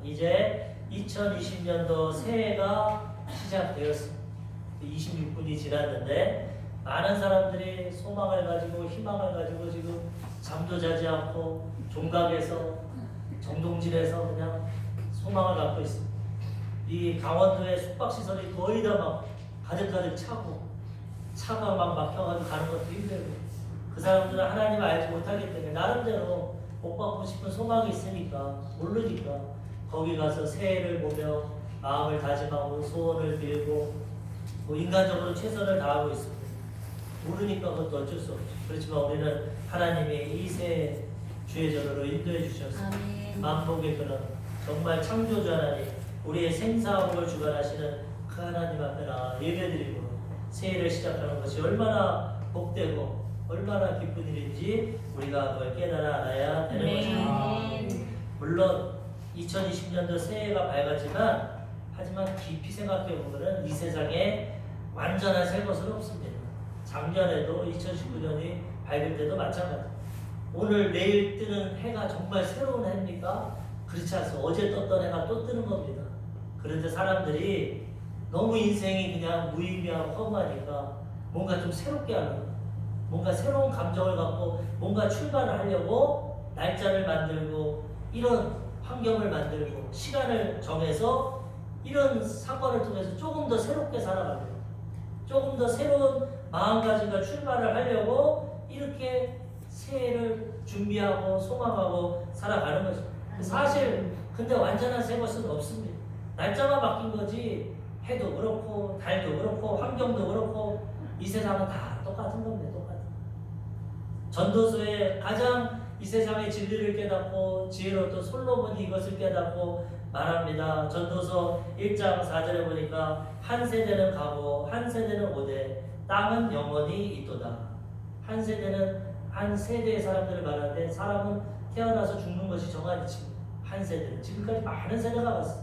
이제 2020년도 새해가 시작되었습니다. 26분이 지났는데 많은 사람들이 소망을 가지고 희망을 가지고 지금 잠도 자지 않고 종각에서 정동진에서 그냥 소망을 갖고 있습니다. 이 강원도의 숙박시설이 거의 다 막 가득가득 차고 차가 막 막혀가지고 가는 것도 힘들고 그 사람들은 하나님을 알지 못하기 때문에 나름대로 복 받고 싶은 소망이 있으니까 모르니까 거기 가서 새해를 보며 마음을 다짐하고 소원을 빌고 뭐 인간적으로 최선을 다하고 있습니다. 모르니까 그것도 어쩔 수 없죠. 그렇지만 우리는 하나님이 이 새해 주의 전으로 인도해 주셔서 만복의 그런 정말 창조주 하나님 우리의 생사함을 주관하시는 그 하나님 앞에 나 예배드리고 새해를 시작하는 것이 얼마나 복되고 얼마나 기쁜 일인지 우리가 그걸 깨달아 알아야 되는 것입니다. 물론 2020년도 새해가 밝았지만 하지만 깊이 생각해 보면 이 세상에 완전한 새 것은 없습니다. 작년에도 2019년이 밝을 때도 마찬가지. 오늘 내일 뜨는 해가 정말 새로운 해입니까? 그렇지 않습니다. 어제 떴던 해가 또 뜨는 겁니다. 그런데 사람들이 너무 인생이 그냥 무의미하고 허무하니까 뭔가 좀 새롭게 하는 거예요. 뭔가 새로운 감정을 갖고 뭔가 출발을 하려고 날짜를 만들고 이런 환경을 만들고 시간을 정해서 이런 사건을 통해서 조금 더 새롭게 살아가는 거예요. 조금 더 새로운 마음가짐과 출발을 하려고 이렇게 새해를 준비하고 소망하고 살아가는 거죠. 사실 근데 완전한 새 것은 없습니다. 날짜만 바뀐 거지 해도 그렇고 달도 그렇고 환경도 그렇고 이 세상은 다 똑같은 겁니다. 똑같은. 전도서에 가장 이 세상의 진리를 깨닫고 지혜로웠던 솔로몬이 이것을 깨닫고 말합니다. 전도서 1장 4절에 보니까 한 세대는 가고 한 세대는 오되 땅은 영원히 있도다. 한 세대는 한 세대의 사람들을 말하는데 사람은 태어나서 죽는 것이 정한이지. 한 세대는 지금까지 많은 세대가 왔어.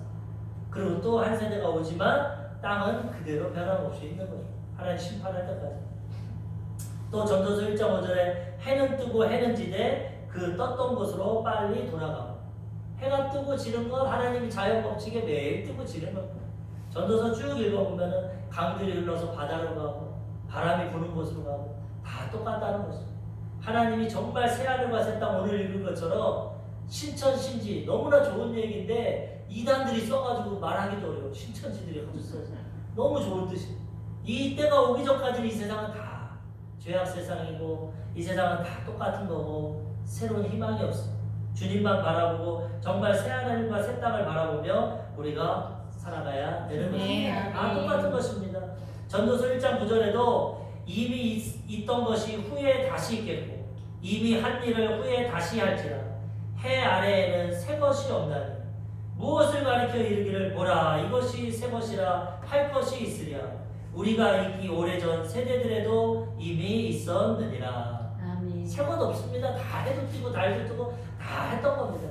그리고 또 한 세대가 오지만 땅은 그대로 변함없이 있는 거죠. 하나님 심판할 때까지. 또 전도서 1장 5절에 해는 뜨고 해는 지되 그 떴던 곳으로 빨리 돌아가고 해가 뜨고 지는 건 하나님이 자연 법칙에 매일 뜨고 지는 겁니다. 전도서 쭉 읽어보면 강들이 흘러서 바다로 가고 바람이 부는 곳으로 가고 다 똑같다는 거죠. 하나님이 정말 새하늘과 새 땅 오늘 읽은 것처럼 신천신지 너무나 좋은 얘기인데 이단들이 써가지고 말하기도 어려워. 신천지들이 가지고 써서 너무 좋은 뜻이. 이 때가 오기 전까지는 이 세상은 다 죄악 세상이고 이 세상은 다 똑같은 거고 새로운 희망이 없어. 주님만 바라보고 정말 새하늘과 새 땅을 바라보며 우리가 살아가야 되는 것입니다. 다 똑같은 것입니다. 전도서 1장 9절에도 이미 있던 것이 후에 다시 있겠고 이미 한 일을 후에 다시 할지라 해 아래에는 새 것이 없나니 무엇을 가리켜 이르기를 보라 이것이 새 것이라 할 것이 있으랴 우리가 있기 오래전 세대들에도 이미 있었느니라. 새 것 없습니다. 다 해도 뜨고 달도 뜨고 다 했던 겁니다.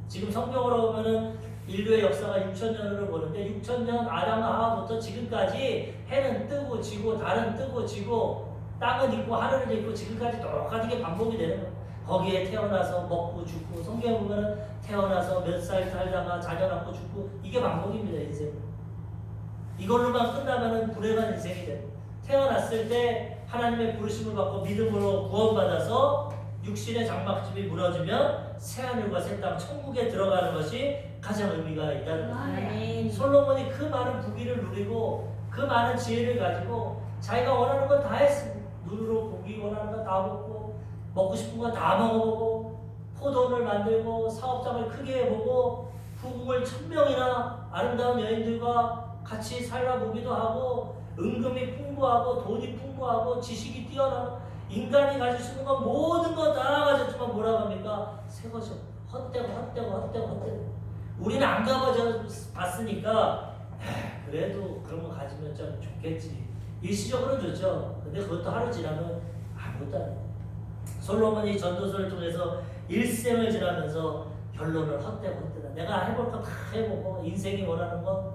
지금 성경으로 보면은 인류의 역사가 6천년으로 보는데 6천년 아담과 하와부터 지금까지 해는 뜨고 지고 달은 뜨고 지고 땅은 있고 하늘은 있고 지금까지 똑같이 반복이 되는 거예요. 거기에 태어나서 먹고 죽고 성경에 보면 태어나서 몇 살 살다가 자녀 낳고 죽고 이게 반복입니다. 인생. 이걸로만 끝나면 불행한 인생이 돼요. 태어났을 때 하나님의 부르심을 받고 믿음으로 구원받아서 육신의 장막집이 무너지면 새하늘과 새 땅 천국에 들어가는 것이 가장 의미가 있다는 거예요. 솔로몬이 그 많은 부귀를 누리고 그 많은 지혜를 가지고 자기가 원하는 건 다 했습니다. 눈으로 보기 원하는 건 다 먹고 먹고 싶은 건 다 먹어보고 포도원을 만들고 사업장을 크게 해보고 후궁을 1000명이나 아름다운 여인들과 같이 살아보기도 하고 은금이 풍부하고 돈이 풍부하고 지식이 뛰어나고 인간이 가질 수 있는 건 모든 거 다 가졌지만 뭐라고 합니까? 새 것이 헛되고 우리는 안 가봐서 봤으니까 그래도 그런 거 가지면 좀 좋겠지. 일시적으로는 좋죠. 근데 그것도 하루 지나면 아무것도 안 해요. 솔로몬이 전도서를 통해서 일생을 지나면서 결론을 헛되다. 내가 해볼 거 다 해보고 인생이 원하는 거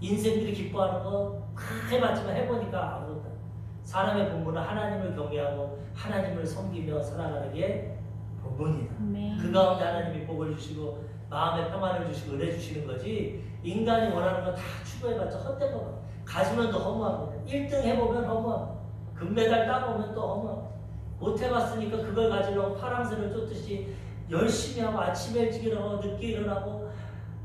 인생들이 기뻐하는 거 다 해봤지만 해보니까 아무것도 안 해요. 사람의 본분은 하나님을 경외하고 하나님을 섬기며 살아가는 게 본분이다. 그 가운데 하나님이 복을 주시고 마음의 평안을 주시고 은혜 주시는 거지. 인간이 원하는 거 다 추구해봤자 헛된 거. 가지면 더 허무합니다. 1등 해보면 허무합니다. 금메달 따보면 또 허무합니다. 못 해봤으니까 그걸 가지려고 파랑새를 쫓듯이 열심히 하고 아침에 일찍 일어나고 늦게 일어나고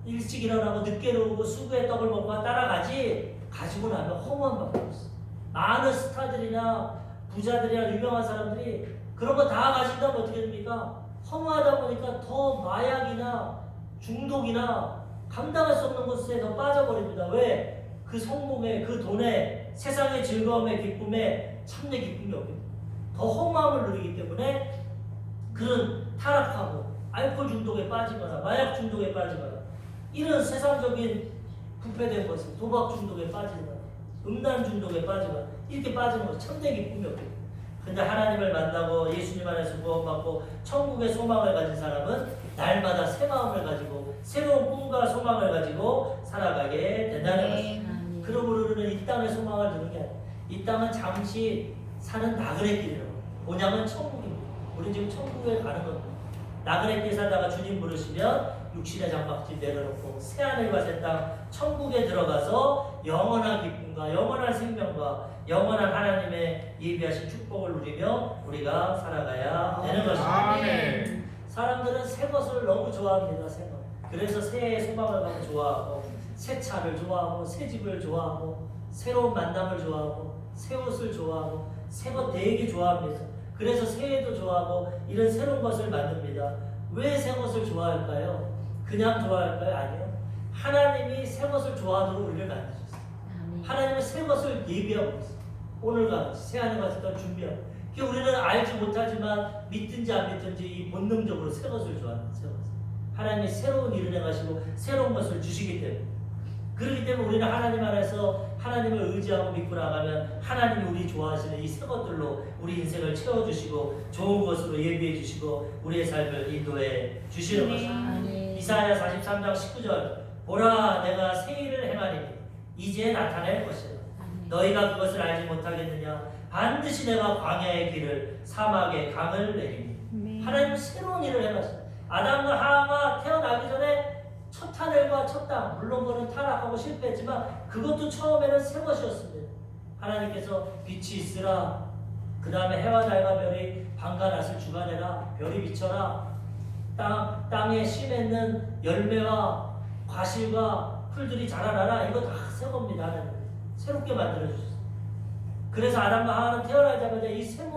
일찍 일어나고 늦게 일어나고 수구의 떡을 먹고 따라가지. 가지고 나면 허무한 밖에 없어. 많은 스타들이나 부자들이나 유명한 사람들이 그런 거 다 가진다면 어떻게 됩니까? 허무하다 보니까 더 마약이나 중독이나 감당할 수 없는 곳에 더 빠져버립니다. 왜? 그 성공에, 그 돈에, 세상의 즐거움에, 기쁨에 참내 기쁨이 없기 때문에 더 허무함을 누리기 때문에 그런 타락하고 알코올 중독에 빠지거나 마약 중독에 빠지거나 이런 세상적인 부패된 것을 도박 중독에 빠지거나 음란 중독에 빠지거나 이렇게 빠지는 것은 참내 기쁨이 없기 때문에. 근데 하나님을 만나고 예수님 안에서 구원받고 천국의 소망을 가진 사람은 날마다 새 마음을 가지고 새로운 꿈과 소망을 가지고 살아가게 된다는 것입니다. 그러므로 우리는 이 땅의 소망을 두는 게 아니에요. 이 땅은 잠시 사는 나그네 길이라고. 본향은 천국입니다. 우리는 지금 천국에 가는 겁니다. 나그네 길 살다가 주님 부르시면 육신의 장막집 내려놓고 새하늘과 새 땅 천국에 들어가서 영원한 기쁨과 영원한 생명과 영원한 하나님의 예비하신 축복을 누리며 우리가 살아가야 되는 것입니다. 아멘. 사람들은 새 것을 너무 좋아합니다. 새 것. 그래서 새해 소망을 갖고 좋아하고 새 차를 좋아하고 새 집을 좋아하고 새로운 만남을 좋아하고 새 옷을 좋아하고 새 것 되게 좋아합니다. 그래서 새해도 좋아하고 이런 새로운 것을 만듭니다. 왜 새 것을 좋아할까요? 그냥 좋아할까요? 아니요. 하나님이 새 것을 좋아하도록 우리를 만드셨어요. 하나님은 새 것을 예비하고 있어요. 오늘과 새하늘 같은 걸 준비하고. 우리는 알지 못하지만 믿든지 안 믿든지 이 본능적으로 새 것을 좋아합니다. 새 것을. 하나님이 새로운 일을 행하시고 새로운 것을 주시기 때문에. 그렇기 때문에 우리는 하나님 안에서 하나님을 의지하고 믿고 나가면 하나님이 우리 좋아하시는 이 새 것들로 우리 인생을 채워주시고 좋은 것으로 예비해 주시고 우리의 삶을 인도해 주시는 것입니다. 이사야 43장 19절 보라 내가 새 일을 행하리니 이제 나타낼 것이라. 너희가 그것을 알지 못하겠느냐. 반드시 내가 광야의 길을 사막의 강을 내리니. 하나님은 새로운 일을 행하십니다. 아담과 하와가 태어나기 전에 첫 하늘과 첫 땅, 물론 그는 타락하고 실패했지만 그것도 처음에는 새 것이었습니다. 하나님께서 빛이 있으라. 그 다음에 해와 달과 별이 밤과 낮을 주관해라. 별이 비쳐라. 땅에 씨 맺는 열매와 과실과 풀들이 자라나라. 이거 다 새 겁니다. 하나님 새롭게 만들어주셨어요. 그래서 아담과 하와는 태어나자마자 이 새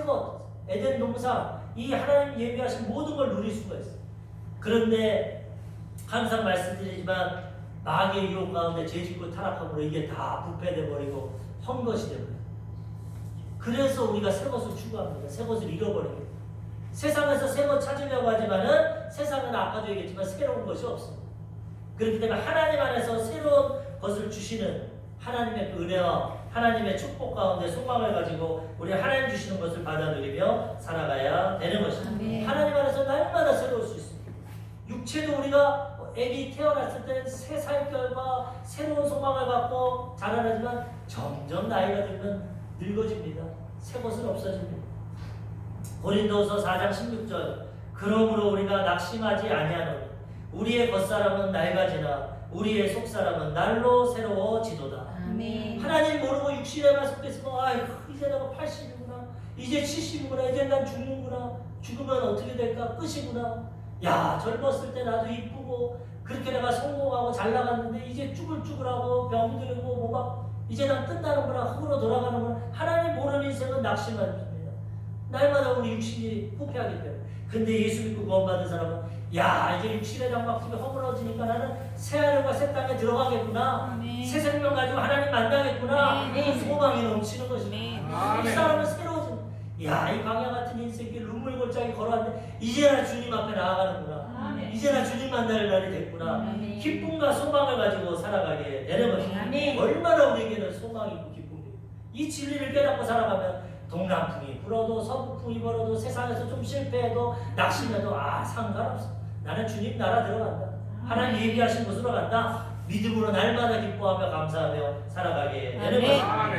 것, 에덴 동산, 이 하나님 예비하신 모든 걸 누릴 수가 있어요. 그런데 항상 말씀드리지만 마귀의 유혹 가운데 죄짓고 타락함으로 이게 다 부패돼 버리고 헛것이 되버려요. 그래서 우리가 새 것을 추구합니다. 새 것을 잃어버립니다. 세상에서 새 것 찾으려고 하지만은 세상은 아까도 얘기했지만 새로운 것이 없습니다. 그렇기 때문에 하나님 안에서 새로운 것을 주시는 하나님의 그 은혜와 하나님의 축복 가운데 소망을 가지고 우리 하나님 주시는 것을 받아들이며 살아가야 되는 것입니다. 하나님 안에서 날마다 새로울 수 있습니다. 육체도 우리가 애기 태어났을 때는 새 살결과 새로운 소망을 갖고 자라나지만 점점 나이가 들면 늙어집니다. 새 것은 없어집니다. 고린도서 4장 16절 그러므로 우리가 낙심하지 아니하노니 우리의 겉사람은 낡아지나 우리의 속사람은 날로 새로워지도다. 하나님 모르고 육신에만 속해 있으면 아이고 이제 내가 80이구나 이제 70이구나 이제 난 죽는구나 죽으면 어떻게 될까 끝이구나. 야 젊었을 때 나도 이쁘고 그렇게 내가 성공하고 잘 나갔는데 이제 쭈글쭈글하고 병들고 뭐가 이제 난 끝나는구나 흙으로 돌아가는구나. 하나님 모르는 인생은 낙심합니다. 날마다 우리 육신이 후패하기 때문에. 근데 예수 믿고 구원받은 사람은 야 이제 육신의 장막집이 허물어지니까 나는 새하늘과 새 땅에 들어가겠구나. 새 생명 가지고 하나님 만나겠구나. 소망이 넘치는 것입니다. 이 사람은 새로워집니다. 야이 광야 같은 인생길 눈물골짜기 걸어왔는데 이제 나 주님 앞에 나아가는구나. 이제 나 주님 만날 날이 됐구나. 기쁨과 소망을 가지고 살아가게 되는 것입니다. 얼마나 우리에게는 소망이 있고 기쁨이 있고 이 진리를 깨닫고 살아가면 동남풍이 불어도 서북풍이 불어도 세상에서 좀 실패해도 낙심해도 상관없어. 나는 주님 나라 들어간다. 하나님 얘기하신 곳으로 간다. 믿음으로 날마다 기뻐하며 감사하며 살아가게 되는 것입니다.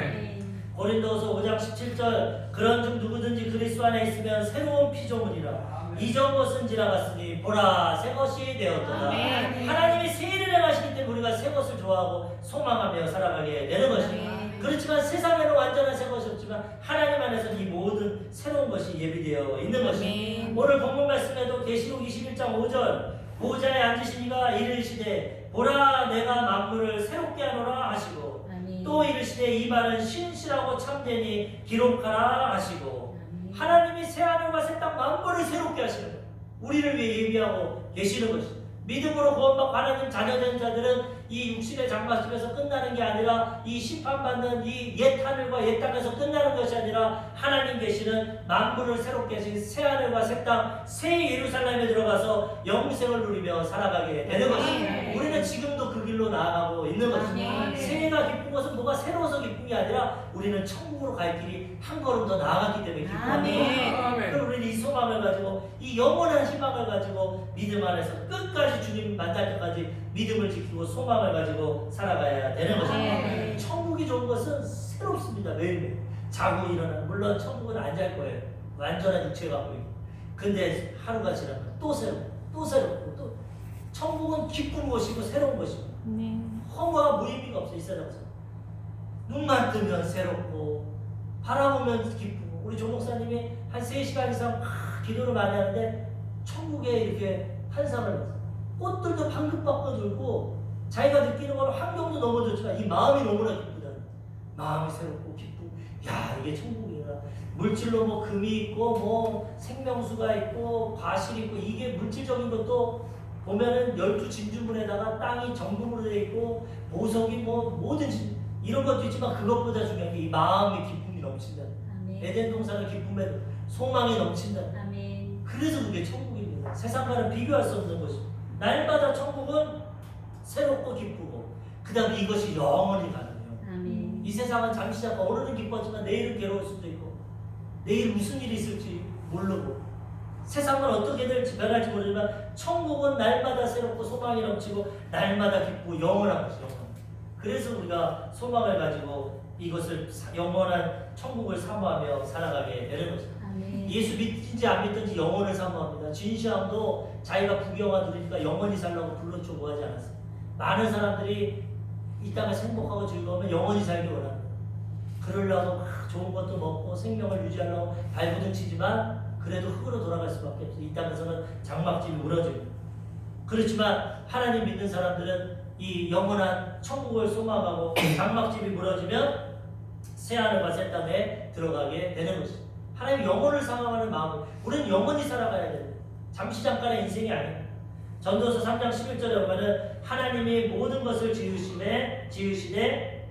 고린도서 5장 17절 그런즉 누구든지 그리스도 안에 있으면 새로운 피조물이라. 이전 것은 지나갔으니 보라 새 것이 되었도다. 아멘. 하나님이 새 일을 행하시기 때문에 우리가 새 것을 좋아하고 소망하며 살아가게 되는 것입니다. 아멘. 그렇지만 세상에는 완전한 새 것이 없지만 하나님 안에서는 이 모든 새로운 것이 예비되어 있는 것입니다. 아멘. 오늘 본문 말씀에도 계시록 21장 5절 보좌에 앉으신 이가 이르시되 보라 내가 만물을 새롭게 하노라 하시고 아멘. 또 이르시되 이 말은 신실하고 참되니 기록하라 하시고 아멘. 하나님이 새 하늘과 새 땅 만물을 새롭게 하시는 거예요. 우리를 위해 예비하고 계시는 것입니다. 믿음으로 구원받고 하나님 자녀된 자들은 이 육신의 장막집에서 끝나는 게 아니라 이 심판받는 이 옛 하늘과 옛 땅에서 끝나는 것이 아니라 하나님 계시는 만물을 새롭게 하신 새 하늘과 새 땅, 새 예루살렘에 들어가서 영생을 누리며 살아가게 되는 것입니다. 우리는 지금도 그 길로 나아가고 있는 것입니다. 새해가 기쁜 것은 뭐가 새로워서 기쁜 게 아니라 우리는 천국으로 갈 길이 한 걸음 더 나아갔기 때문에 기뻐합니다. 그럼 우리는 이 소망을 가지고 이 영원한 희망을 가지고 믿음 안에서 끝까지 주님 만날 때까지 믿음을 지키고 소망을 가지고 살아가야 되는 것입니다. 천국이 좋은 것은 새롭습니다. 매일매일 자고 일어나 물론 천국은 안 잘 거예요. 완전한 육체가 갖고 있고 근데 하루가 지나면 또 새롭고 또 새롭고 또 천국은 기쁜 것이고 새로운 것이고 허무와 무의미가 없어 이 세상에서. 눈만 뜨면 새롭고 바라보면 기쁘고 우리 조 목사님이 한 3시간 이상 막 기도를 많이 하는데 천국에 이렇게 환상을 봤어요. 꽃들도 방긋방긋 울고 자기가 느끼는 건 환경도 너무 좋지만 이 마음이 너무나 기쁘다는 마음이 새롭고 기쁘고 야 이게 천국이구나. 물질로 뭐 금이 있고 뭐 생명수가 있고 과실이 있고 이게 물질적인 것도 보면은 12진주문에다가 땅이 정금으로 되어 있고 보석이 뭐 뭐든지 이런 것도 있지만 그것보다 중요한 게 이 마음의 기쁨이 넘친다. 에덴 동산의 기쁨에 소망이 넘친다. 그래서 그게 천국입니다. 세상과는 비교할 수 없는 것입니다. 날마다 천국은 새롭고 기쁘고 그 다음에 이것이 영원히 가능해요. 이 세상은 잠시 잠깐 오늘은 기뻤지만 내일은 괴로울 수도 있고 내일 무슨 일이 있을지 모르고 세상은 어떻게 될지 변할지 모르지만 천국은 날마다 새롭고 소망이 넘치고 날마다 기쁘고 영원한 것이죠. 그래서 우리가 소망을 가지고 이것을 영원한 천국을 사모하며 살아가게 되는 것입니다. 예수 믿든지 안 믿든지 영원을 사모합니다. 진시황도 자기가 부귀영화 누리니까 영원히 살라고 불러쳐 구하지 않았어요. 많은 사람들이 이 땅에서 행복하고 즐거우면 영원히 살기 원합니다. 그러려고 막 좋은 것도 먹고 생명을 유지하려고 발버둥 치지만 그래도 흙으로 돌아갈 수밖에 없어요. 이 땅에서는 장막집이 무너집니다. 그렇지만 하나님 믿는 사람들은 이 영원한 천국을 소망하고 장막집이 무너지면 새하늘과 새 땅에 들어가게 되는 것입니다. 하나님 영혼을 사랑하는 마음, 우리는 영원히 살아가야 됩니다. 잠시 잠깐의 인생이 아닙니다. 전도서 3장 11절에 보면은 하나님이 모든 것을 지으시되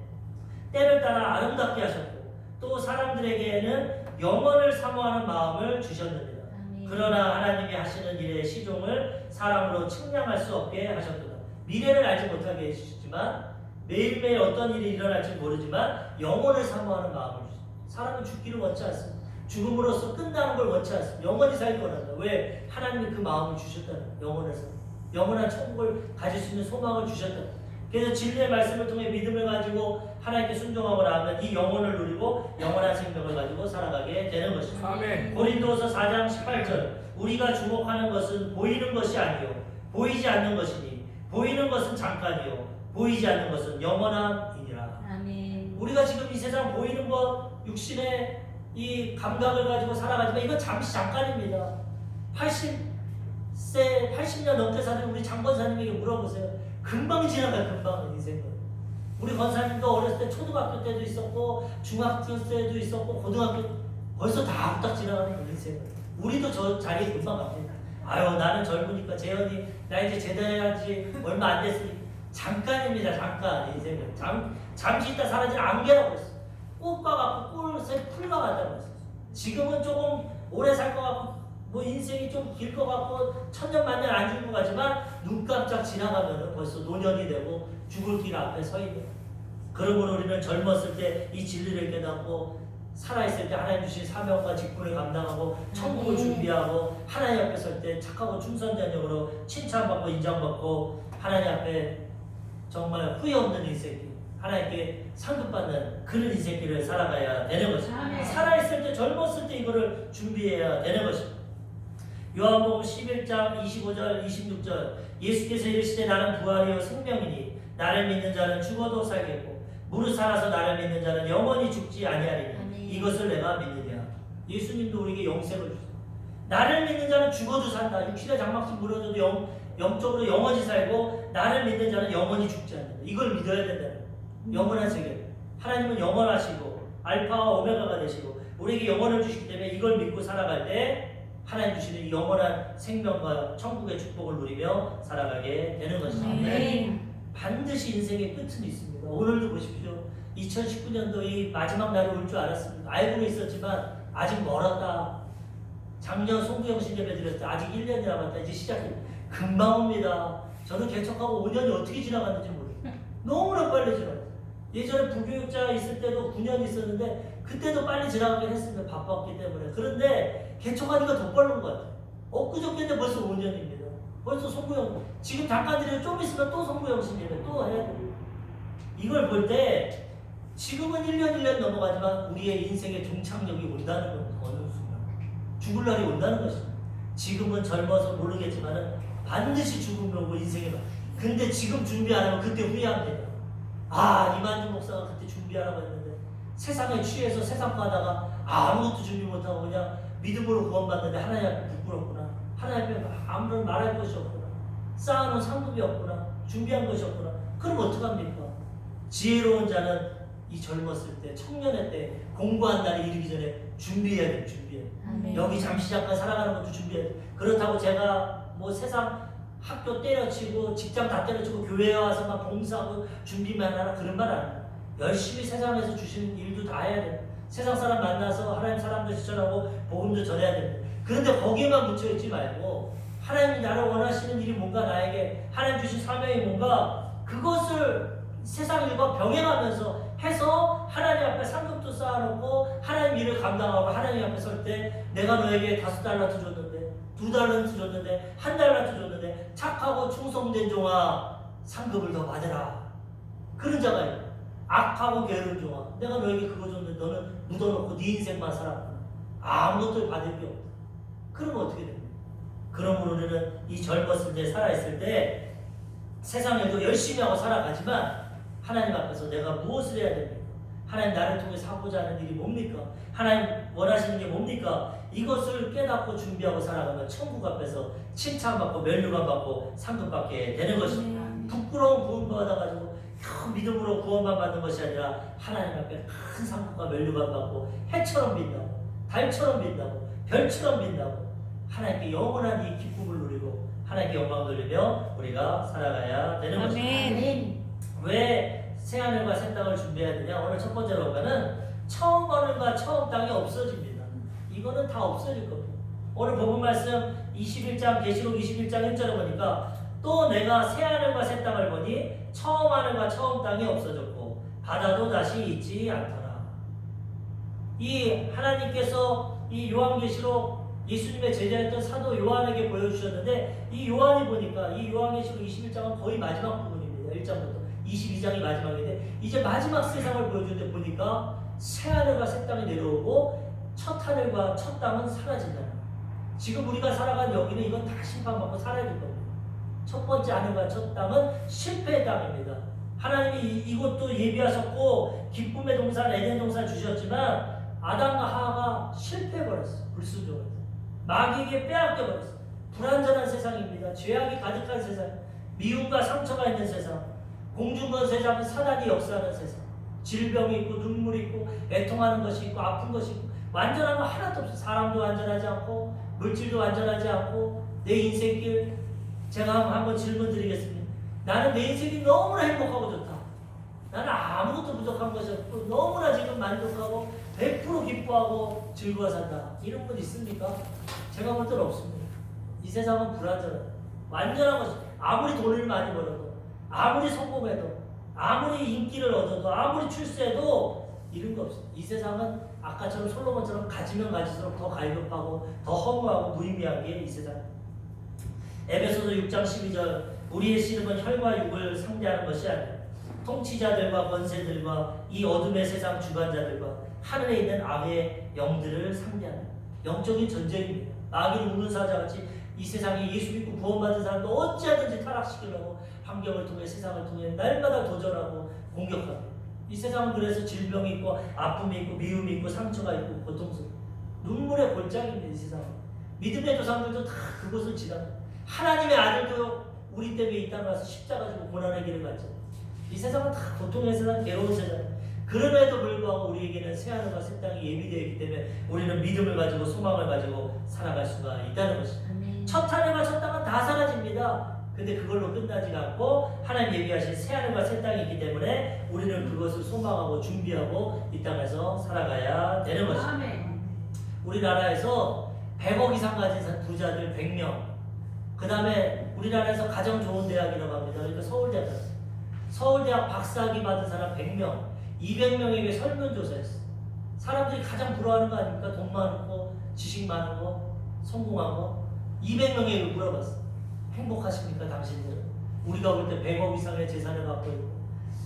때를 따라 아름답게 하셨고 또 사람들에게는 영원을 사모하는 마음을 주셨느니라. 그러나 하나님이 하시는 일의 시종을 사람으로 측량할 수 없게 하셨도다. 미래를 알지 못하게 해주시지만 매일매일 어떤 일이 일어날지 모르지만 영원을 사모하는 마음을 주십니다. 사람은 죽기를 원치 않습니다. 죽음으로써 끝나는 걸 원치 않습니다. 영원히 살기 원한다. 왜? 하나님이 그 마음을 주셨다는 영원에서 영원한 천국을 가질 수 있는 소망을 주셨다. 그래서 진리의 말씀을 통해 믿음을 가지고 하나님께 순종하고 나면 이 영혼을 누리고 영원한 생명을 가지고 살아가게 되는 것입니다. 아멘. 고린도서 4장 18절 우리가 주목하는 것은 보이는 것이 아니요 보이지 않는 것이니 보이는 것은 잠깐이요 보이지 않는 것은 영원함이니라. 우리가 지금 이 세상 보이는 것 육신의 이 감각을 가지고 살아가지만 이건 잠시 잠깐입니다. 80년 넘게 사는 우리 장 권사님에게 물어보세요. 금방 지나가요. 금방 인생은. 우리 권사님도 어렸을 때 초등학교 때도 있었고 중학교 때도 있었고 고등학교 벌써 다 후딱 지나가는 인생은. 우리도 저 자리에 금방 갑니다. 아유 나는 젊으니까 재현이 나 이제 제대해야지 얼마 안 됐으니 잠깐입니다. 잠깐 인생은. 잠시 있다 사라지는 안개라고 했어요. 꽃과 같고 꿀새 풀과 같다고 했어요. 지금은 조금 오래 살 것 같고 뭐 인생이 좀 길 것 같고 천년만년 안 죽을 것 같지만 눈 깜짝 지나가면 벌써 노년이 되고 죽을 길 앞에 서 있는. 그러므로 우리는 젊었을 때 이 진리를 깨닫고 살아있을 때 하나님 주신 사명과 직분을 감당하고 천국을 준비하고 하나님 앞에 설 때 착하고 충성전력으로 칭찬받고 인정받고 하나님 앞에 정말 후회 없는 인생 하나님께 상급받는 그런 인생길을 살아가야 되는 것입니다. 살아있을 때 젊었을 때 이거를 준비해야 되는 것입니다. 요한복음 11장 25절 26절 예수께서 이르시되 나는 부활이요 생명이니 나를 믿는 자는 죽어도 살겠고 무릇 살아서 나를 믿는 자는 영원히 죽지 아니하리니 이것을 내가 믿느냐. 예수님도 우리에게 영생을 주세요. 나를 믿는 자는 죽어도 산다. 육신의 장막신 무너져도 영적으로 영원히 살고 나를 믿는 자는 영원히 죽지 않는다. 이걸 믿어야 된다. 영원한 세계. 하나님은 영원하시고 알파와 오메가가 되시고 우리에게 영원을 주시기 때문에 이걸 믿고 살아갈 때 하나님 주시는 이 영원한 생명과 천국의 축복을 누리며 살아가게 되는 것입니다. 반드시 인생의 끝은 있습니다. 오늘도 보십시오. 2019년도 이 마지막 날이 올 줄 알았습니다. 알고는 있었지만 아직 멀었다. 작년 송구영신 예배 드렸을 때 아직 1년이 남았다. 이제 시작이 금방 옵니다. 저는 개척하고 5년이 어떻게 지나갔는지 모르겠어요. 너무나 빨리 지나갔어요. 예전에 부교육자 있을 때도 9년 있었는데 그때도 빨리 지나가긴 했습니다. 바빴기 때문에. 그런데 개척하니까 더 빠른 것 같아요. 엊그저께인데 벌써 5년입니다. 벌써 송구영 지금 잠깐 드려도 좀 있으면 또 송구영신 예배 또 해야 돼요. 이걸 볼 때 지금은 1년 넘어가지만 우리의 인생의 종착역이 온다는 겁니다. 어느 순간 죽을 날이 온다는 것입니다. 지금은 젊어서 모르겠지만 반드시 죽음이 오고 인생이 막. 근데 지금 준비 안 하면 그때 후회합니다. 아, 이만주 목사가 그때 준비하라고 했는데 세상에 취해서 세상 가다가 아무것도 준비 못하고 그냥 믿음으로 구원받는데 하나님 앞에 부끄럽구나. 하나님 앞에 아무런 말할 것이 없구나. 쌓아놓은 상급이 없구나. 준비한 것이 없구나. 그럼 어떡합니까? 지혜로운 자는 이 젊었을 때, 청년의 때, 공부한 날이 이르기 전에 준비해야 돼, 준비해야 돼. 여기 잠시 잠깐 살아가는 것도 준비해야 돼. 그렇다고 제가 뭐 세상 학교 때려치고 직장 다 때려치고 교회에 와서 막 봉사하고 준비만 하라 그런 말 안 해요. 열심히 세상에서 주시는 일도 다 해야 돼. 세상 사람 만나서 하나님 사람들 실천하고 복음도 전해야 돼. 그런데 거기에만 묻혀있지 말고 하나님이 나를 원하시는 일이 뭔가 나에게 하나님 주신 사명이 뭔가 그것을 세상 일과 병행하면서 해서 하나님 앞에 상급도 쌓아놓고 하나님 일을 감당하고 하나님 앞에 설 때 내가 너에게 5달란트 줬는데 2달란트 줬는데 1달란트 줬는데 착하고 충성된 종아 상급을 더 받으라. 그런 자가 있고 악하고 게으른 종아 내가 너에게 그거 줬는데 너는 묻어놓고 네 인생만 살았구나. 아무것도 받을 게 없다. 그러면 어떻게 됩니까? 그러므로 우리는 이 젊었을 때 살아있을 때 세상에도 열심히 하고 살아가지만 하나님 앞에서 내가 무엇을 해야 됩니까? 하나님 나를 통해서 하고자 하는 일이 뭡니까? 하나님 원하시는 게 뭡니까? 이것을 깨닫고 준비하고 살아가면 천국 앞에서 칭찬받고 멸류관 받고 상급받게 되는 것입니다. 부끄러운 구원 받아가지고 믿음으로 구원만 받는 것이 아니라 하나님 앞에 큰 상급과 멸류관 받고 해처럼 빛나고 달처럼 빛나고 별처럼 빛나고 하나님께 영원한 이 기쁨을 누리고 하나님께 영광 돌리며 우리가 살아가야 되는 것입니다. 왜 새하늘과 새 땅을 준비해야 되냐? 오늘 첫 번째로 보면은 처음 하늘과 처음 땅이 없어집니다. 이거는 다 없어질 겁니다. 오늘 본문 말씀 21장 계시록 21장 1절에 보니까 또 내가 새하늘과 새 땅을 보니 처음 하늘과 처음 땅이 없어졌고 바다도 다시 있지 않더라. 이 하나님께서 이 요한계시록 예수님의 제자였던 사도 요한에게 보여주셨는데 이 요한이 보니까 이 요한계시록 21장은 거의 마지막 부분입니다. 1장부터 22장이 마지막인데 이제 마지막 세상을 보여주는데 보니까 새하늘과 새 땅이 내려오고 첫 하늘과 첫 땅은 사라진다. 지금 우리가 살아간 여기는 이건 다 심판받고 사라질 겁니다. 첫 번째 하늘과 첫 땅은 실패의 땅입니다. 하나님이 이곳도 예비하셨고 기쁨의 동산 에덴 동산 주셨지만 아담과 하와가 실패해버렸어요. 불순종을 마귀에게 빼앗겨버렸어요. 불완전한 세상입니다. 죄악이 가득한 세상, 미움과 상처가 있는 세상, 공중권 세상은 사단이 역사하는 세상, 질병이 있고 눈물이 있고 애통하는 것이 있고 아픈 것이 있고 완전한 거 하나도 없어요. 사람도 완전하지 않고 물질도 완전하지 않고 내 인생길 제가 한번 질문 드리겠습니다. 나는 내 인생이 너무나 행복하고 좋다. 나는 아무것도 부족한 것이 없고 너무나 지금 만족하고 100% 기뻐하고 즐거워 산다. 이런 분 있습니까? 제가 볼 때는 없습니다. 이 세상은 불완전하다. 완전한 것이 아무리 돈을 많이 벌어도 아무리 성공해도 아무리 인기를 얻어도 아무리 출세해도 이런 거 없어요. 이 세상은 아까처럼 솔로몬처럼 가지면 가질수록 더 갈급하고 더 허무하고 무의미한 게 이 세상. 에베소서 6장 12절 우리의 씨름은 혈과 육을 상대하는 것이 아니라 통치자들과 권세들과 이 어둠의 세상 주관자들과 하늘에 있는 악의 영들을 상대하는 영적인 전쟁입니다. 마귀를 우는 사자같이 이 세상에 예수 믿고 구원받은 사람도 어찌하든지 타락시키려고 환경을 통해 세상을 통해 날마다 도전하고 공격하고, 이 세상은 그래서 질병이 있고 아픔이 있고 미움이 있고 상처가 있고 고통스럽고 눈물의 골짜기입니다. 이 세상은. 믿음의 조상들도 다 그것을 지나고, 하나님의 아들도 우리 때문에 이 땅에 와서 십자가 지고 고난의 길을 갔죠. 이 세상은 다 고통의 세상, 괴로운 세상. 그럼에도 불구하고 우리에게는 새하늘과 새 땅이 예비되어 있기 때문에 우리는 믿음을 가지고 소망을 가지고 살아갈 수가 있다는 것입니다. 첫 하늘과 첫 땅은 다 사라집니다. 근데 그걸로 끝나지 않고 하나님 예비하신 새하늘과 새 땅이 있기 때문에 우리는 그것을 소망하고 준비하고 이 땅에서 살아가야 되는 것입니다. 우리나라에서 100억 이상 가진 부자들 100명, 그 다음에 우리나라에서 가장 좋은 대학이라고 합니다. 그러니까 서울대학. 서울대학 박사학위 받은 사람 100명, 200명에게 설문조사했어. 사람들이 가장 부러워하는 거 아닙니까? 돈 많고, 지식 많은 거, 성공한 거. 200명에게 물어봤어. 행복하십니까, 당신들은? 우리가 볼 때 100억 이상의 재산을 갖고 있고,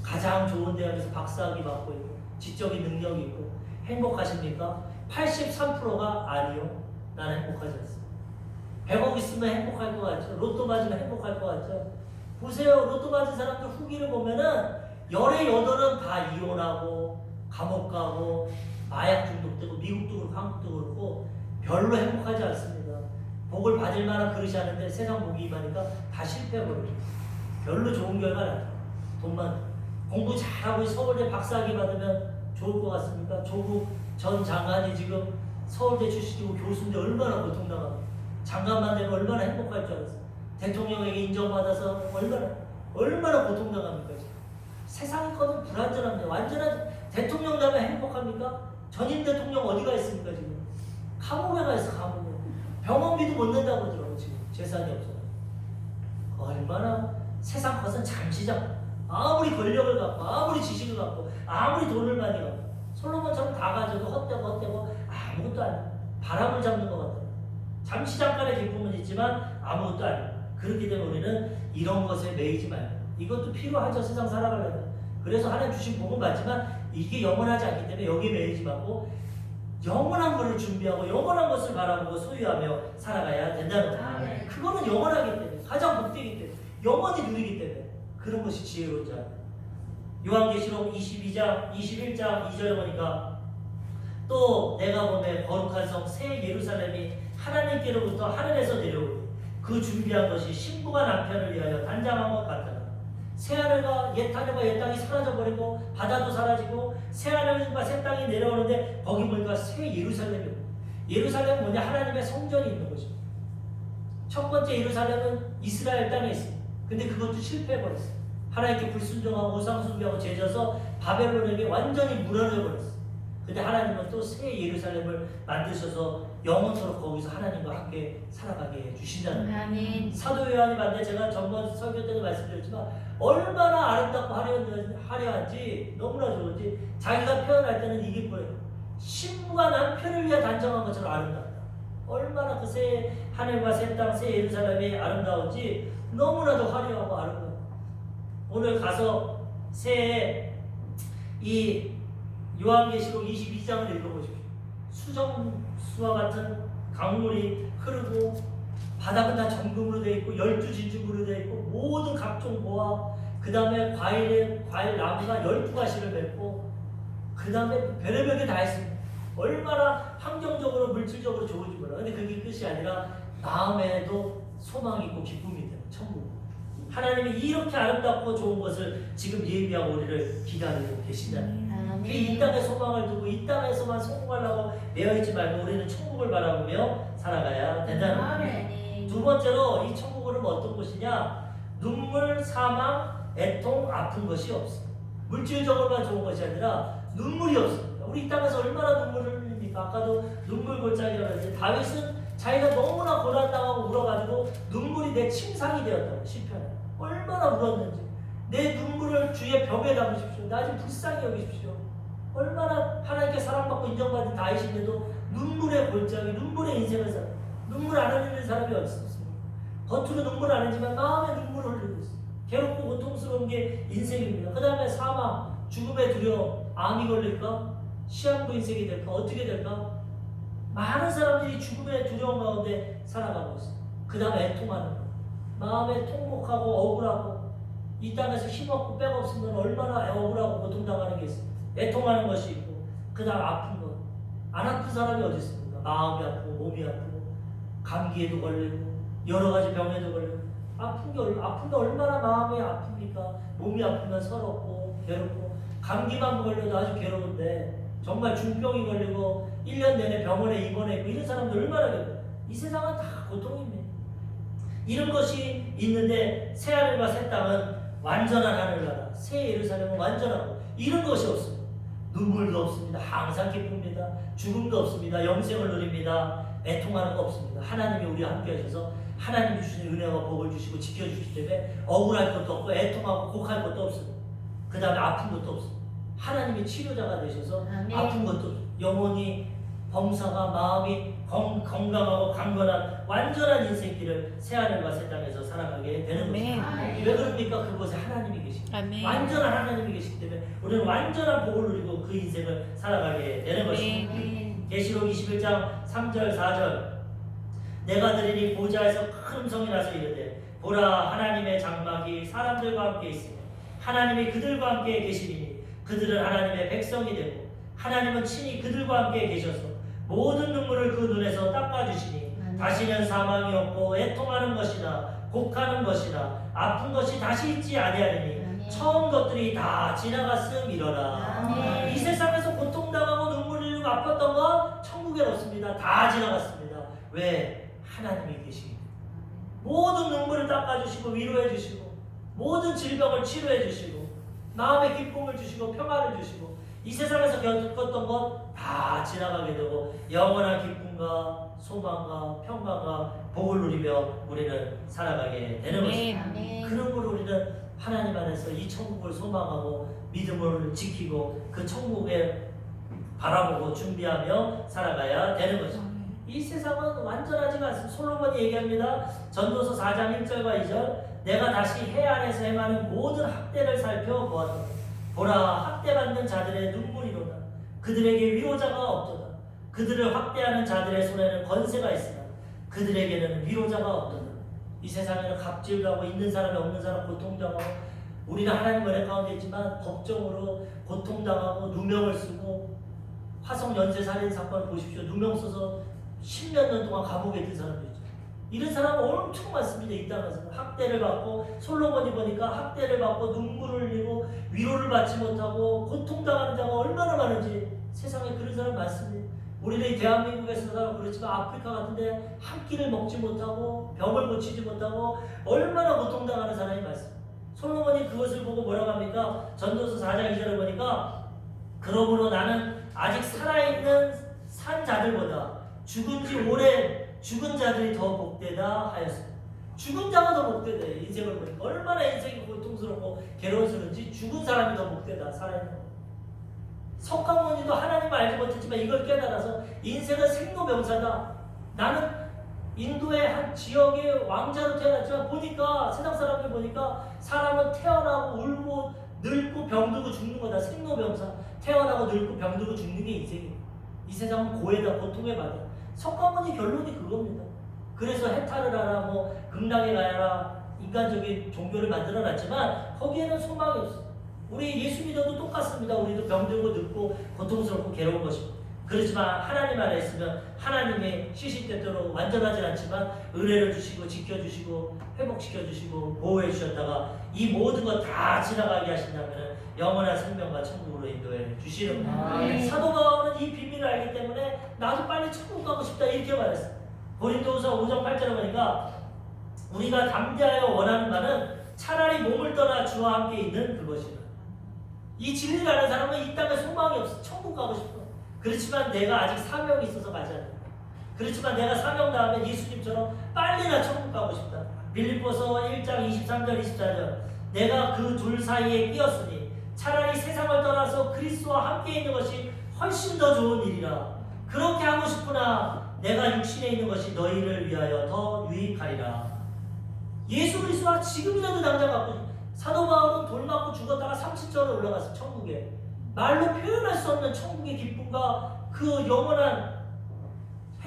가장 좋은 대학에서 박사학위 받고 있고, 지적인 능력이 있고, 행복하십니까? 83%가 아니요. 나는 행복하지 않습니다. 100억 있으면 행복할 것 같죠? 로또 맞으면 행복할 것 같죠? 보세요. 로또 맞은 사람들 후기를 보면은 열의 8은 다 이혼하고 감옥 가고 마약 중독되고 미국도 그렇고 한국도 그렇고 별로 행복하지 않습니다. 복을 받을 만한 그릇이 하는데 세상 복이 임하니까 다 실패해버려요. 별로 좋은 결과 나타나요. 돈만 공부 잘하고 서울대 박사학위 받으면 좋을 것 같습니까? 조국 전 장관이 지금 서울대 출신이고 교수인데 얼마나 고통당하고, 장관만 되면 얼마나 행복할 줄 알았어요. 대통령에게 인정받아서 얼마나 고통당합니까? 지금. 세상이 거는 불완전합니다. 완전한 대통령 되면 행복합니까? 전임 대통령 어디가 있습니까? 지금 감옥에 가 있어. 감옥에. 병원비도 못 낸다고 그러더라고. 지금 재산이 없어요. 얼마나 세상 것은 잠시잖아. 아무리 권력을 갖고 아무리 지식을 갖고 아무리 돈을 많이 갖고 솔로몬처럼 다 가져도 헛되고 아무것도 아니야. 바람을 잡는 것 같아요. 잠시 잠깐의 기쁨은 있지만 아무것도 아니야. 그렇기 때문에 우리는 이런 것에 매이지 말고, 이것도 필요하죠. 세상 살아가려면. 그래서 하나님 주신 복은 받지만 이게 영원하지 않기 때문에 여기에 매이지 말고 영원한 것을 준비하고 영원한 것을 바라보고 소유하며 살아가야 된다는 거예요. 그거는 영원하기 때문에, 가장 복되기 때문에, 영원히 누리기 때문에 그런 것이 지혜로운 자. 요한계시록 22장 21장 2절에 보니까 또 내가 보매 거룩한 성 새 예루살렘이 하나님께로부터 하늘에서 내려오니 그 준비한 것이 신부가 남편을 위하여 단장한 것 같더라. 새하늘과 옛 하늘과 옛 땅이 사라져버리고 바다도 사라지고 새하늘과 새 땅이 내려오는데 거기 보니까 새 예루살렘이, 예루살렘은 뭐냐? 하나님의 성전이 있는 거죠. 첫 번째 예루살렘은 이스라엘 땅에 있습니다. 근데 그것도 실패해버렸어요. 하나님께 불순종하고 우상숭배하고 죄져서 바벨론에게 완전히 무너져버렸어요. 근데 하나님은 또 새 예루살렘을 만드셔서 영원토록 거기서 하나님과 함께 살아가게 해주신다는 거예요. 사도 요한이 만데 제가 전번 설교 때도 말씀드렸지만 얼마나 아름답고 화려한지, 너무나 좋은지, 자기가 표현할 때는 이게 뭐예요? 신부가 남편을 위해 단정한 것처럼 아름답다. 얼마나 그 새 하늘과 새 땅, 새 예루살렘이 아름다운지 너무나도 화려하고 아름다워. 오늘 가서 새해 이 요한계시록 22장을 읽어보십시오. 수정수와 같은 강물이 흐르고 바닥은 다 정금으로 되어 있고 12진주물로 되어 있고 모든 각종 보화, 그 다음에 과일 나무가 12가지를 맺고 그 다음에 별의별 게 다 있습니다. 얼마나 환경적으로 물질적으로 좋은지 몰라. 근데 그게 끝이 아니라 다음에도 소망이 있고 기쁨이 있다. 천국. 하나님이 이렇게 아름답고 좋은 것을 지금 예비하고 우리를 기다리고 계신다는 거예요. 이 땅에 소망을 두고 이 땅에서만 성공하려고 매여있지 말고 우리는 천국을 바라보며 살아가야 된다는 거예요. 두 번째로 이 천국은 어떤 곳이냐? 눈물, 사망, 애통, 아픈 것이 없어. 물질적으로만 좋은 것이 아니라 눈물이 없습니다. 우리 이 땅에서 얼마나 눈물을 흘립니까? 아까도 눈물 골짜기라고 했는데 다윗은 자기가 너무나 고난당하고 울어가지고 눈물이 내 침상이 되었다고 시편에. 얼마나 울었는지. 내 눈물을 주의 벽에 담으십시오. 나 지금 불쌍히 여기십시오. 얼마나 하나님께 사랑받고 인정받은 다윗인데도 눈물의 골짜기, 눈물의 인생을 살아. 눈물 안 흘리는 사람이 어디 있습니까? 겉으로 눈물 안 흘리지만 마음에 눈물을 흘리고 있어요. 괴롭고 고통스러운 게 인생입니다. 그 다음에 사망, 죽음의 두려움, 암이 걸릴까? 시한부 인생이 될까? 어떻게 될까? 많은 사람들이 죽음의 두려움 가운데 살아가고 있어요. 그 다음에 애통하는 거. 마음에 통곡하고 억울하고 이 땅에서 힘없고 백 없으면 얼마나 억울하고 고통당하는 게 있어요. 애통하는 것이 있고 그 다음 아픈 것. 안 아픈 사람이 어디 있습니까? 마음이 아프고 몸이 아프고 감기에도 걸리고 여러 가지 병에도 걸리고 아픈 게 얼마나 마음이 아픕니까? 몸이 아프면 서럽고 괴롭고 감기만 걸려도 아주 괴로운데 정말 중병이 걸리고 1년 내내 병원에 입원해 있고 이런 사람들 얼마나 괴로워요. 이 세상은 다 고통입니다. 이런 것이 있는데 새하늘과 새 땅은 완전한 하늘나라, 새 예루살렘은 완전하고 이런 것이 없습니다. 눈물도 없습니다. 항상 기쁩니다. 죽음도 없습니다. 영생을 누립니다. 애통하는 거 없습니다. 하나님이 우리와 함께 하셔서 하나님이 주신 은혜와 복을 주시고 지켜주시기 때문에 억울할 것도 없고 애통하고 곡할 것도 없습니다. 그 다음에 아픈 것도 없습니다. 하나님이 치료자가 되셔서 아픈 것도 없습니다. 영혼이 범사가 마음이 건강하고 강건한 완전한 인생길을 새하늘과 새 땅에서 살아가게 되는 것입니다. 왜 그럽니까? 그곳에 하나님이 계시기 때문에 완전한 하나님이 계시기 때문에 우리는 완전한 복을 누리고 그 인생을 살아가게 되는 것입니다. 계시록 21장 3절 4절 내가 들으니 보좌에서 큰 음성이 나서 이르되 보라 하나님의 장막이 사람들과 함께 있으며 하나님이 그들과 함께 계시리니 그들은 하나님의 백성이 되고 하나님은 친히 그들과 함께 계셔서 모든 눈물을 그 눈에서 닦아주시니 다시는 사망이 없고 애통하는 것이나 곡하는 것이나 아픈 것이 다시 있지 아니하리니 처음 것들이 다 지나갔음이러라. 이 세상에서 고통당하고 눈물 흘리고 아팠던 건 천국에 없습니다. 다 지나갔습니다. 왜? 하나님이 계시기 모든 눈물을 닦아주시고 위로해주시고 모든 질병을 치료해주시고 마음의 기쁨을 주시고 평안을 주시고 이 세상에서 겪었던 것 다 지나가게 되고 영원한 기쁨과 소망과 평강과 복을 누리며 우리는 살아가게 되는 것입니다. 그러므로 우리는 하나님 안에서 이 천국을 소망하고 믿음을 지키고 그 천국에 바라보고 준비하며 살아가야 되는 것입니다. 이 세상은 완전하지가 않습니다. 솔로몬이 얘기합니다. 전도서 4장 1절과 2절 내가 다시 해 안에서 행하는 모든 학대를 살펴보았다. 보라 학대받는 자들의 눈물이로다. 그들에게 위로자가 없도다. 그들을 학대하는 자들의 손에는 권세가 있으나 그들에게는 위로자가 없도다. 이 세상에는 갑질하고 있는 사람이 없는 사람 고통당하고 우리는 하나님 은혜 가운데 있지만 법정으로 고통당하고 누명을 쓰고 화성 연쇄살인 사건 보십시오. 누명 써서 10몇 년 동안 감옥에 있던 사람도 있죠. 이런 사람은 엄청 많습니다. 이 땅에서 학대를 받고 솔로몬이 보니까 학대를 받고 눈물을 흘리고 위로를 받지 못하고 고통당하는 자가 얼마나 많은지 세상에 그런 사람 많습니다. 우리는 대한민국에서 살고 그렇지만 아프리카 같은데 한 끼를 먹지 못하고 병을 고치지 못하고 얼마나 고통당하는 사람이 많습니다. 솔로몬이 그것을 보고 뭐라고 합니까? 전도서 4장 2절을 보니까 그러므로 나는 아직 살아있는 산 자들보다 죽은 지 오래 죽은 자들이 더 복되다 하였습니다. 죽은 자가 더 복되다. 인생을 보니까 얼마나 인생이 고통스럽고 괴로운지 죽은 사람이 더 복되다. 살아있는 거. 석가모니도 하나님을 알지 못했지만 이걸 깨달아서 인생은 생로병사다. 나는 인도의 한 지역의 왕자로 태어났지만 보니까 세상 사람들 보니까 사람은 태어나고 울고 늙고 병들고 죽는 거다. 생로병사. 태어나고 늙고 병들고 죽는 게 인생이에요. 이 세상은 고해다. 고통의 바다. 석가모니 결론이 그겁니다. 그래서 해탈을 하라, 뭐 극락에 가야라 인간적인 종교를 만들어놨지만 거기에는 소망이 없어요. 우리 예수 믿어도 똑같습니다. 우리도 병들고 늙고 고통스럽고 괴로운 것입니다. 그렇지만 하나님 안에 있으면 하나님의 시시때때로 완전하지 않지만 은혜를 주시고 지켜주시고 회복시켜주시고 보호해주셨다가 이 모든 것 다 지나가게 하신다면 영원한 생명과 천국으로 인도해 주시는 거예요. 사도 바울은 이 비밀을 알기 때문에 나도 빨리 천국 가고 싶다 이렇게 말했어요. 고린도후서 5장 8절에 보니까 우리가 담대하여 원하는 바는 차라리 몸을 떠나 주와 함께 있는 그것이다. 이 진리를 아는 사람은 이 땅에 소망이 없어. 천국 가고 싶어. 그렇지만 내가 아직 사명이 있어서 가지 않는다. 그렇지만 내가 사명 나오면 예수님처럼 빨리 나 천국 가고 싶다. 빌립보서 1장 23절 24절 내가 그 둘 사이에 끼었으니 차라리 세상을 떠나서 그리스도와 함께 있는 것이 훨씬 더 좋은 일이라. 그렇게 하고 싶으나 내가 육신에 있는 것이 너희를 위하여 더 유익하리라. 예수 그리스도와 지금이라도 당장 갖고 싶어. 사도 바울은 돌 맞고 죽었다가 30절에 올라갔어. 천국에 말로 표현할 수 없는 천국의 기쁨과 그 영원한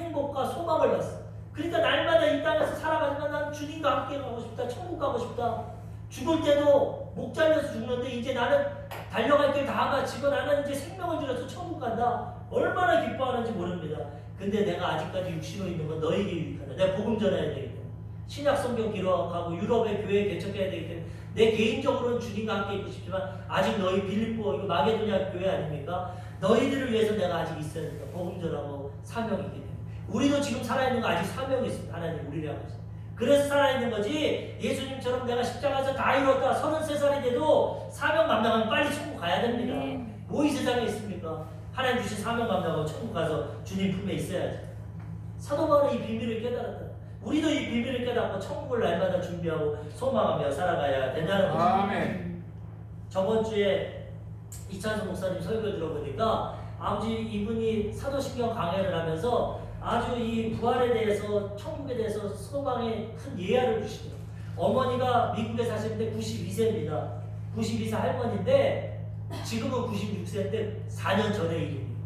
행복과 소망을 봤어. 그러니까 날마다 이 땅에서 살아가지만 난 주님과 함께 가고 싶다. 천국 가고 싶다. 죽을 때도 목 잘려서 죽는데 이제 나는 달려갈 길 다 마치고 나는 이제 생명을 들여서 천국 간다. 얼마나 기뻐하는지 모릅니다. 근데 내가 아직까지 육신으로 있는 건 너에게 유익하다. 내가 복음 전해야 되기 때문에. 신약 성경 기록하고 유럽의 교회에 개척해야 되기 때문에 내 개인적으로는 주님과 함께 있고 싶지만 아직 너희 빌립보 이거 마게도냐 교회 아닙니까? 너희들을 위해서 내가 아직 있어야 된다. 복음 전하고 사명이 있기 때문에. 우리도 지금 살아있는 거 아직 사명이 있습니다. 하나님 우리를 향해서. 그래서 살아있는 거지. 예수님처럼 내가 십자가에서 다 이뤘다. 33살이 돼도 사명 감당하면 빨리 천국 가야 됩니다. 뭐 이 세상에 있습니까? 하나님 주신 사명 감당하고 천국 가서 주님 품에 있어야지. 사도 바울은 이 비밀을 깨달았다. 우리도 이 비밀을 깨닫고 천국을 날마다 준비하고 소망하며 살아가야 된다는 거죠. 아멘. 저번 주에 이찬수 목사님 설교 들어보니까 아버지 이분이 사도신경 강해를 하면서 아주 이 부활에 대해서 천국에 대해서 소망에 큰 예화를 주시더라고요. 어머니가 미국에 사시는데 92세입니다. 92세 할머니인데 지금은 96세인데 4년 전의 일입니다.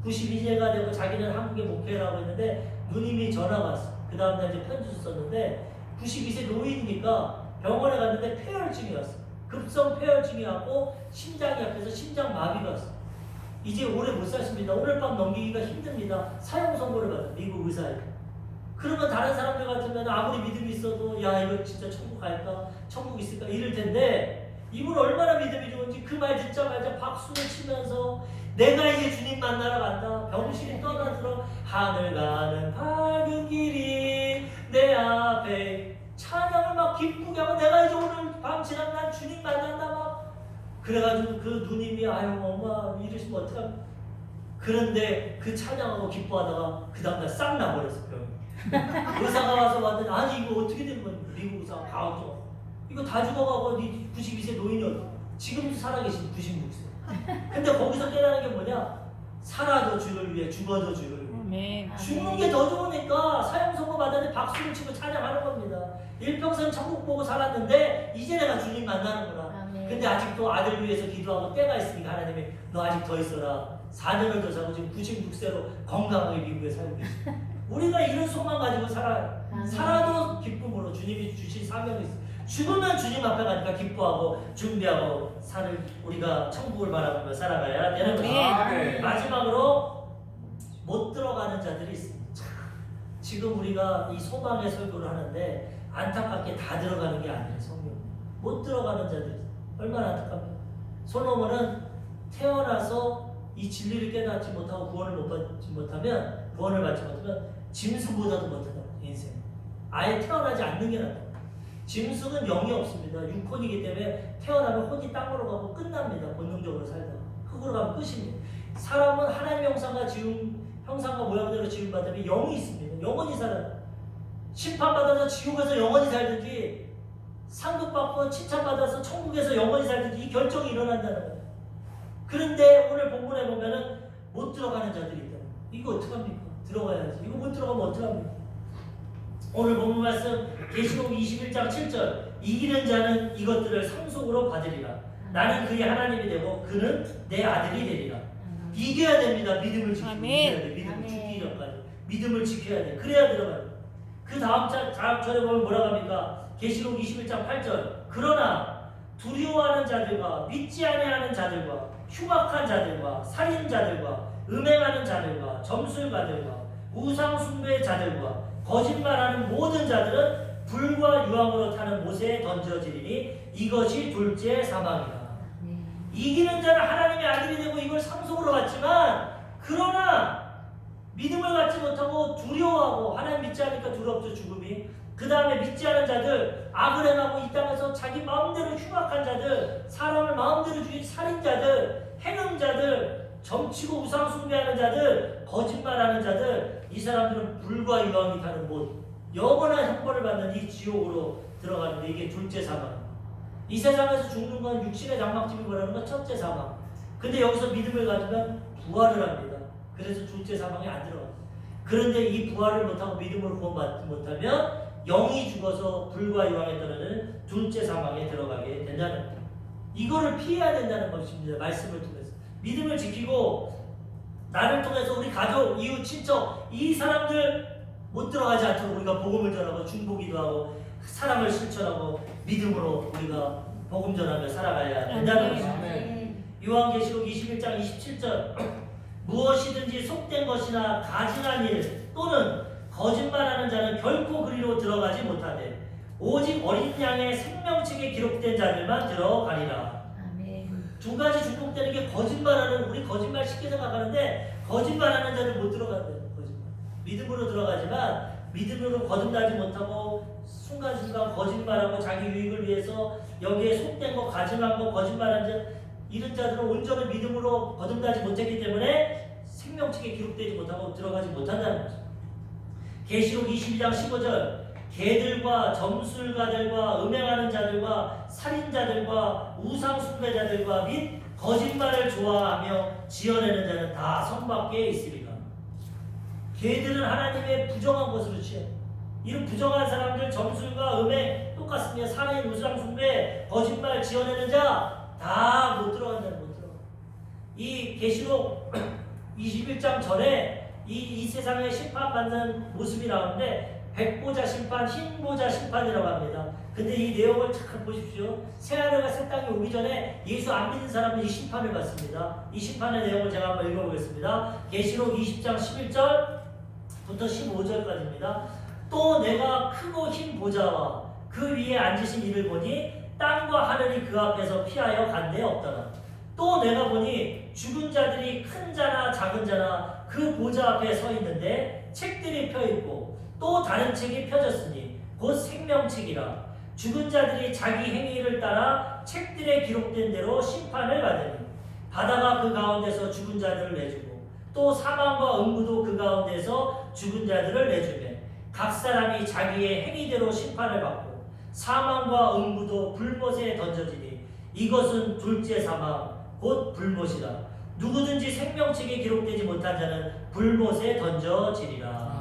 92세가 되고 자기는 한국에 목회를 하고 있는데 누님이 전화가 왔어. 그 다음날 이제 편지를 썼는데 92세 노인이니까 병원에 갔는데 폐혈증이 왔어. 급성 폐혈증이 왔고 심장이 약해서 심장마비가 왔어. 이제 오래 못 사십니다. 오늘 밤 넘기기가 힘듭니다. 사형 선고를 받아 미국 의사에게. 그러면 다른 사람들 같으면 아무리 믿음이 있어도 야 이거 진짜 천국 갈까? 천국 있을까? 이럴 텐데 이분 얼마나 믿음이 좋은지 그 말 듣자마자 박수를 치면서 내가 이제 주님 만나러 간다. 병실이 떠나들어 하늘 가는 밝은 길이 내 앞에 찬양을 막 기쁘게 하고 내가 이제 오늘 밤 지나면 난 주님 만난다 막 그래가지고 그 누님이 아유 엄마 이러시면 어떡합니까? 그런데 그 찬양하고 기뻐하다가 그 다음날 싹 나버렸어 병이. 의사가 와서 왔더니 아니 이거 어떻게 된 거니? 미국 의사가 가오죠. 이거 다 죽어가고 92세 노인이 지금도 살아계신 96세. 근데 거기서 깨달은 게 뭐냐? 살아도 주를 위해 죽어도 주를 위해. 아멘. 죽는 게 더 좋으니까 사형 선고 받았는데 박수를 치고 찬양하는 겁니다. 일평생 천국 보고 살았는데 이제 내가 주님 만나는구나. 아멘. 근데 아직도 아들 위해서 기도하고 때가 있으니까 하나님이 너 아직 더 있어라. 4년을 더 살고 지금 96세로 건강하게 미국에 살고 계시. 우리가 이런 소망 가지고 살아요. 살아도 기쁨으로 주님이 주신 사명이 있어. 죽으면 주님 앞에 가니까 기뻐하고 준비하고 사는 우리가 천국을 바라보며 살아가야 되는 거죠. 마지막으로 못 들어가는 자들이 있습니다. 지금 우리가 이 소망의 설교를 하는데 안타깝게 다 들어가는 게 아니에요. 성경 못 들어가는 자들이 얼마나 안타깝니까? 솔로몬은 태어나서 이 진리를 깨닫지 못하고 구원을 받지 못하면 짐승보다도 못하다 인생. 아예 태어나지 않는 게 낫다. 짐승은 영이 없습니다. 육혼이기 때문에 태어나면 혼이 땅으로 가고 끝납니다. 본능적으로 살다가 흙으로 가면 끝입니다. 사람은 하나님 형상과 모양대로 지음받으면 영이 있습니다. 영원히 살아요. 심판받아서 지옥에서 영원히 살든지 상급받고 칭찬받아서 천국에서 영원히 살든지 이 결정이 일어난다는 거예요. 그런데 오늘 본문에 보면은 못 들어가는 자들이 있다. 이거 어떡합니까? 들어가야지. 이거 못 들어가면 어떡합니까? 오늘 본문 말씀 계시록 21장 7절 이기는 자는 이것들을 상속으로 받으리라. 나는 그의 하나님이 되고 그는 내 아들이 되리라. 이겨야 됩니다. 믿음을 지키고 이겨야 돼. 믿음을 죽기 전까지 믿음을 지켜야 돼. 그래야 들어가요. 그 다음 절에 보면 뭐라고 합니까? 계시록 21장 8절 그러나 두려워하는 자들과 믿지 아니하는 자들과 흉악한 자들과 살인자들과 음행하는 자들과 점술가들과 우상 숭배의 자들과 거짓말하는 모든 자들은 불과 유황으로 타는 못에 던져지리니 이것이 둘째 사망이다. 이기는 자는 하나님의 아들이 되고 이걸 상속으로 받지만 그러나 믿음을 갖지 못하고 두려워하고 하나님 믿지 않으니까 두렵죠 죽음이. 그 다음에 믿지 않은 자들 악을 행하고 이 땅에서 자기 마음대로 흉악한 자들 사람을 마음대로 죽인 살인자들 행음자들 점치고 우상 숭배하는 자들 거짓말하는 자들 이 사람들은 불과 유황이 타는 못 영원한 형벌을 받는 이 지옥으로 들어가는데 이게 둘째 사망. 이 세상에서 죽는 건 육신의 장막집이 뭐라는 건 첫째 사망. 근데 여기서 믿음을 가지면 부활을 합니다. 그래서 둘째 사망에 안 들어갑니다. 그런데 이 부활을 못하고 믿음으로 구원받지 못하면 영이 죽어서 불과 유황에 떨어지는 둘째 사망에 들어가게 된다는 거예요. 이거를 피해야 된다는 것입니다. 말씀을 통해서 믿음을 지키고 나를 통해서 우리 가족, 이웃, 친척 이 사람들 못 들어가지 않도록 우리가 복음을 전하고 중보기도 하고 사랑을 실천하고 믿음으로 우리가 복음 전하며 살아가야 된다는 것입니다. 요한계시록 21장 27절 무엇이든지 속된 것이나 가증한 일 또는 거짓말하는 자는 결코 그리로 들어가지 못하되 오직 어린 양의 생명책에 기록된 자들만 들어가리라. 두 가지 중복되는 게 거짓말하는, 우리 거짓말 쉽게 생각하는데 거짓말하는 자들 못 들어간대요. 거짓말. 믿음으로 들어가지만 믿음으로 거듭나지 못하고 순간순간 거짓말하고 자기 유익을 위해서 여기에 속된 거, 가증한 거, 거짓말하는 자 이런 자들은 온전히 믿음으로 거듭나지 못했기 때문에 생명책에 기록되지 못하고 들어가지 못한다는 거죠. 계시록 22장 15절 개들과 점술가들과 음행하는 자들과 살인자들과 우상숭배자들과 및 거짓말을 좋아하며 지어내는 자는 다 성 밖에 있으리라. 개들은 하나님의 부정한 것으로 취해. 이런 부정한 사람들, 점술과 음행 똑같습니다. 살인, 우상숭배, 거짓말 지어내는 자 다 못 들어간다는, 못 들어가. 이 계시록 21장 전에 이 세상에 심판받는 모습이 나오는데 백보자 심판, 흰보자 심판이라고 합니다. 근데 이 내용을 잠깐 보십시오. 새하늘과 새 땅이 오기 전에 예수 안 믿는 사람은 이 심판을 받습니다. 이 심판의 내용을 제가 한번 읽어보겠습니다. 계시록 20장 11절부터 15절까지입니다. 또 내가 크고 흰 보자와 그 위에 앉으신 이를 보니 땅과 하늘이 그 앞에서 피하여 간 데 없더라. 또 내가 보니 죽은 자들이 큰 자나 작은 자나 그 보좌 앞에 서 있는데 책들이 펴 있고 또 다른 책이 펴졌으니 곧 생명책이라. 죽은 자들이 자기 행위를 따라 책들에 기록된 대로 심판을 받으니 바다가 그 가운데서 죽은 자들을 내주고 또 사망과 음부도 그 가운데서 죽은 자들을 내주며 각 사람이 자기의 행위대로 심판을 받고 사망과 음부도 불못에 던져지니 이것은 둘째 사망 곧 불못이라. 누구든지 생명책에 기록되지 못한 자는 불못에 던져지리라.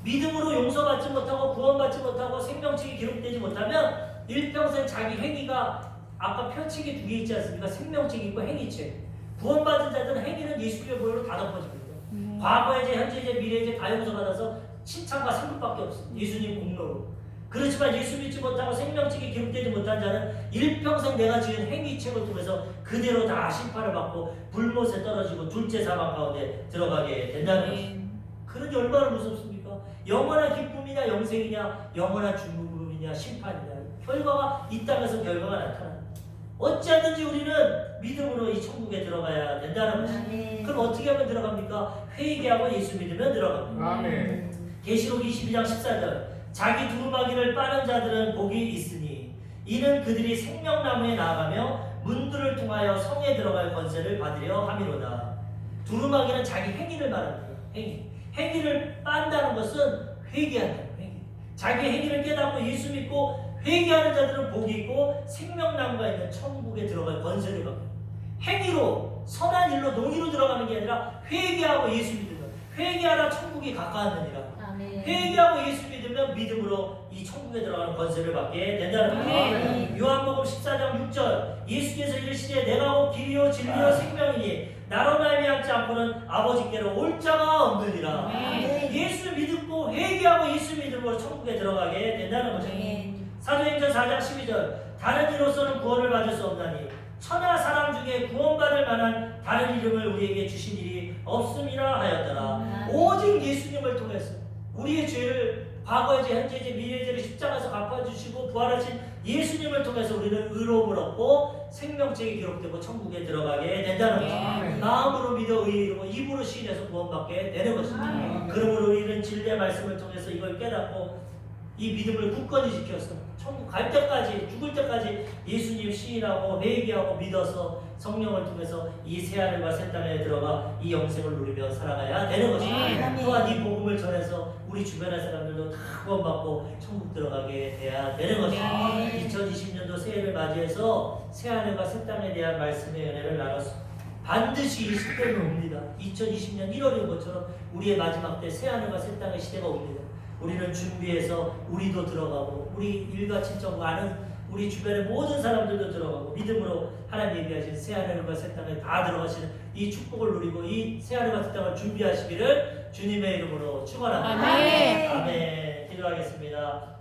믿음으로 용서받지 못하고 구원받지 못하고 생명책에 기록되지 못하면 일평생 자기 행위가 아까 표책이 두 개 있지 않습니까? 생명책이 있고 행위책. 구원받은 자들은 행위는 예수님의 보혈로 다 덮어집니다. 과거의 죄, 현재의 죄, 미래의 죄 다 용서받아서 칭찬과 상급밖에 없습니다. 예수님 공로로. 그렇지만 예수 믿지 못하고 생명책에 기록되지 못한 자는 일평생 내가 지은 행위책을 통해서 그대로 다 심판을 받고 불못에 떨어지고 둘째 사망 가운데 들어가게 된다는 것입니다. 그러니 얼마나 무섭습니까? 영원한 기쁨이냐 영생이냐 영원한 죽음이냐 심판이냐 결과가 이 땅에서 결과가 나타납니다. 어찌하든지 우리는 믿음으로 이 천국에 들어가야 된다는 것입니다. 그럼 어떻게 하면 들어갑니까? 회개하고 예수 믿으면 들어갑니다. 아멘. 계시록 22장 14절 자기 두루마기를 빠는 자들은 복이 있으니 이는 그들이 생명나무에 나아가며 문들을 통하여 성에 들어갈 권세를 받으려 함이로다. 두루마기는 자기 행위를 말합니다. 행위를 빤다는 것은 회개한다는 행위. 자기 행위를 깨닫고 예수 믿고 회개하는 자들은 복이 있고 생명나무가 있는 천국에 들어갈 권세를 받고 행위로 선한 일로 농의로 들어가는 게 아니라 회개하고 예수 믿으면 회개하라 천국이 가까웠느니라. 회개하고 예수 믿으면 믿음으로 이 천국에 들어가는 권세를 받게 된다는 것입니다. 요한복음 14장 6절 예수께서 이르시되 내가 곧 길이요 진리요 생명이니 나로 말미암지 않고는 아버지께로 올 자가 없느니라. 예수 믿고 회개하고 예수 믿음으로 천국에 들어가게 된다는 것입니다. 사도행전 4장 12절 다른 이로서는 구원을 받을 수 없나니 천하 사람 중에 구원받을 만한 다른 이름을 우리에게 주신 일이 없음이라 하였더라. 오직 예수님을 통해서 우리의 죄를 과거의 죄, 현재의 죄, 미래의 죄를 십자가에서 갚아주시고 부활하신 예수님을 통해서 우리는 의로움을 얻고 생명책에 기록되고 천국에 들어가게 된다는 것입니다. 마음으로 믿어 의에 이르고 입으로 시인해서 구원받게 되는 것입니다. 그러므로 우리는 진리의 말씀을 통해서 이걸 깨닫고 이 믿음을 굳건히 지켜서 천국 갈 때까지 죽을 때까지 예수님 시인하고 회개하고 믿어서 성령을 통해서 이 새하늘과 새 땅에 들어가 이 영생을 누리며 살아가야 되는 것입니다. 또한 이 복음을 전해서 우리 주변의 사람들도 다 구원받고 천국 들어가게 돼야 되는 것입니다. 2020년도 새해를 맞이해서 새하늘과 새 땅에 대한 말씀의 은혜를 나눴습니다. 반드시 이 시대는 옵니다. 2020년 1월인 것처럼 우리의 마지막 때 새하늘과 새 땅의 시대가 옵니다. 우리는 준비해서 우리도 들어가고 우리 일가 친척 아는 우리 주변의 모든 사람들도 들어가고 믿음으로 하나님 얘기하신 새하늘과 새 땅에 다 들어가시는 이 축복을 누리고 이 새하늘 같은 땅을 준비하시기를 주님의 이름으로 축원합니다. 아멘. 아멘. 기도하겠습니다.